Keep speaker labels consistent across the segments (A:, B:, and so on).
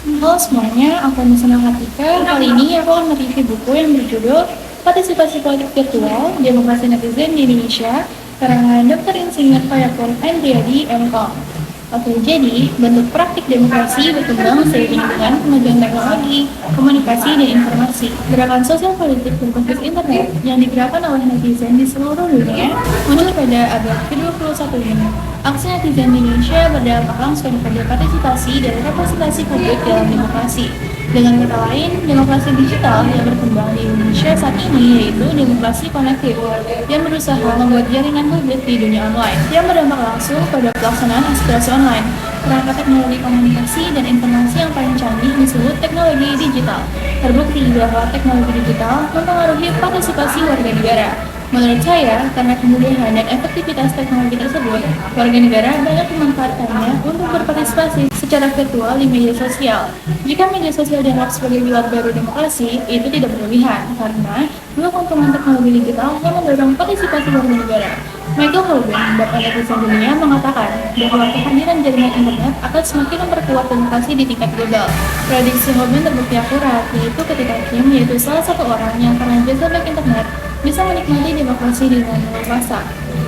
A: Halo semuanya, aku Nisa Hatikan. Kali ini aku akan mereview buku yang berjudul Partisipasi Politik Virtual, Demokrasi Netizen di Indonesia, karangan Dr. Insinyur Fayakun Andriadi, MKOM. Oke, jadi bentuk praktik demokrasi berkembang seiring dengan kemajuan teknologi, komunikasi, dan informasi. Gerakan sosial politik berbasis internet yang digerakkan oleh netizen di seluruh dunia muncul pada abad ke-21 ini. Aksi netizen di Indonesia berdampak langsung pada partisipasi dan representasi publik dalam demokrasi. Dengan kata lain, demokrasi digital yang berkembang di Indonesia saat ini yaitu demokrasi konektif yang berusaha membuat jaringan publik di dunia online yang berdampak langsung pada pelaksanaan aspirasi online. Perangkat teknologi komunikasi dan informasi yang paling canggih disebut teknologi digital. Terbukti bahwa teknologi digital mempengaruhi partisipasi warga negara. Menurut saya, karena kemudahan dan efektivitas teknologi tersebut, warga negara banyak memanfaatkannya untuk berpartisipasi secara virtual di media sosial. Jika media sosial dianggap sebagai pilar baru demokrasi, itu tidak berlebihan, karena dua komponen teknologi digital yang mendorong partisipasi warga negara. Michael Hogan, Bapak Netizen Dunia, mengatakan bahwa kehadiran jaringan internet akan semakin memperkuat demokrasi di tingkat global. Prediksi Hogan terbukti akurat, yaitu ketika Kim, yaitu salah satu orang yang karena jasa baik internet, bisa menikmati demokrasi dengan leluasa.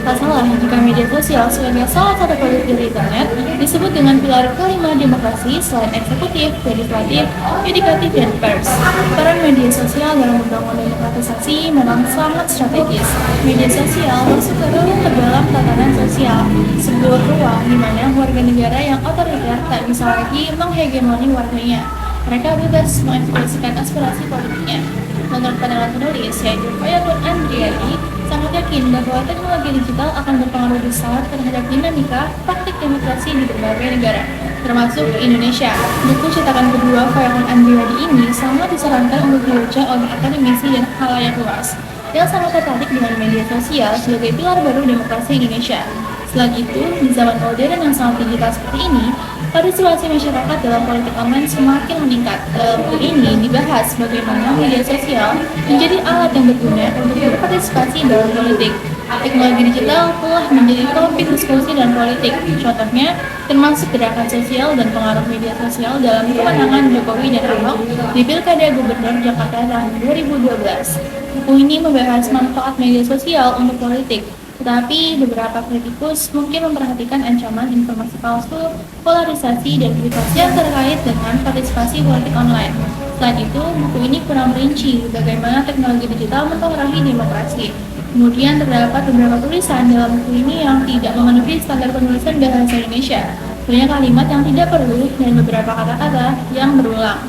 A: Tak salah jika media sosial sebagai salah satu produk dari internet disebut dengan pilar kelima demokrasi selain eksekutif, legislatif, yudikatif, dan pers. Peran media sosial dalam membangun demokratisasi memang sangat strategis. Media sosial masuk ke relung terdalam tatanan sosial, sebuah ruang di mana warga negara yang otoriter tak bisa lagi menghegemoni warganya. Mereka bebas mengekspresikan aspirasi politiknya. Menurut pandangan penulis, yaitu Fayakun Andriadi, sangat yakin bahwa teknologi digital akan berpengaruh besar terhadap dinamika praktik demokrasi di berbagai negara, termasuk Indonesia. Buku cetakan kedua Fayakun Andriadi ini sangat disarankan untuk dibaca oleh akademisi dan khalayak luas yang sangat tertarik dengan media sosial sebagai pilar baru demokrasi Indonesia. Selain itu, di zaman modern yang sangat digital seperti ini, partisipasi masyarakat dalam politik online semakin meningkat. Dalam buku ini dibahas bagaimana media sosial menjadi alat yang berguna untuk berpartisipasi dalam politik. Teknologi digital telah menjadi topik diskusi dan politik. Contohnya, termasuk gerakan sosial dan pengaruh media sosial dalam kemenangan Jokowi dan Ahok di Pilkada Gubernur Jakarta tahun 2012. Buku ini membahas manfaat media sosial untuk politik. Tetapi beberapa kritikus mungkin memperhatikan ancaman informasi palsu, polarisasi, dan privasi yang terkait dengan partisipasi politik online. Selain itu, buku ini kurang merinci bagaimana teknologi digital mempengaruhi demokrasi. Kemudian terdapat beberapa tulisan dalam buku ini yang tidak memenuhi standar penulisan bahasa Indonesia. Banyak kalimat yang tidak perlu dan beberapa kata-kata yang berulang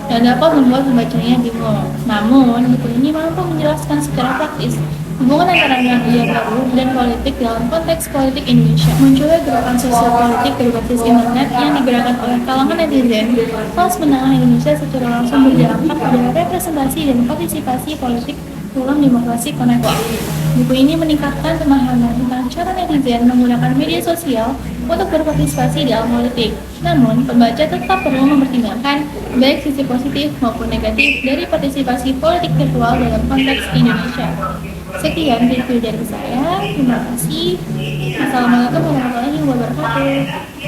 A: dan dapat membuat pembacanya bingung. Namun, buku ini mampu menjelaskan secara praktis hubungan antara media baru dan politik dalam konteks politik Indonesia. Munculnya gerakan sosial politik berbasis internet yang digerakkan oleh kalangan netizen, kelas menengah Indonesia secara langsung berdampak pada representasi dan partisipasi politik dalam demokrasi konektif. Buku ini meningkatkan pemahaman tentang cara netizen menggunakan media sosial untuk berpartisipasi dalam politik. Namun, pembaca tetap perlu mempertimbangkan baik sisi positif maupun negatif dari partisipasi politik virtual dalam konteks Indonesia. Sekian review dari saya. Terima kasih. Assalamualaikum warahmatullahi wabarakatuh.